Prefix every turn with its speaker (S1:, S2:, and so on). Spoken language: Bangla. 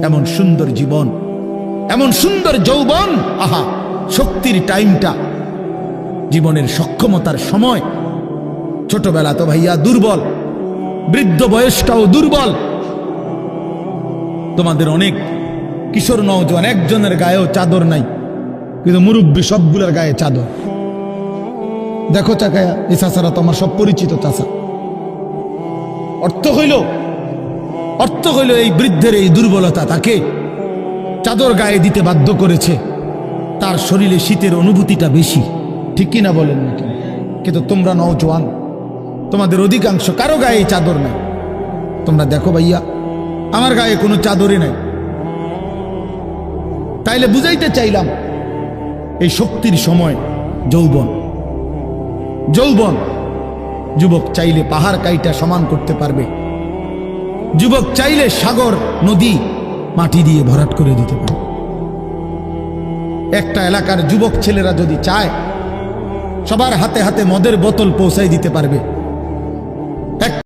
S1: এমন সুন্দর জীবন, এমন সুন্দর যৌবন, আহা শক্তির টাইমটা, জীবনের সক্ষমতার সময়। ছোটবেলা তো ভাইয়া দুর্বল, বৃদ্ধ বয়সটাও দুর্বল। তোমাদের অনেক কিশোর নওজোয়ান একজনের গায়েও চাদর নাই, কিন্তু মুরব্বী সবগুলোর গায়ে চাদর। দেখো চাকায়া, এই চাচারা তো আমার সব পরিচিত চাচা। অর্থ হইল এই বৃদ্ধের এই দুর্বলতা তাকে চাদর গায়ে দিতে বাধ্য করেছে। তার শরীরে শীতের অনুভূতিটা বেশি, ঠিক কিনা বলেন নাকি? কিন্তু তোমরা নওজোয়ান, তোমাদের অধিকাংশ কারো গায়ে চাদর নাই। তোমরা দেখো ভাইয়া, আমার গায়ে কোনো চাদরই নাই। তাইলে বুঝাইতে চাইলাম, এই শক্তির সময় যৌবন। যুবক চাইলে পাহাড় কাইটা সমান করতে পারবে, যুবক চাইলে সাগর নদী মাটি দিয়ে ভরাট করে দিতে পারবে। একটা এলাকার যুবক ছেলেরা যদি চায়, সবার হাতে হাতে মদের বোতল পৌঁছাই দিতে পারবে।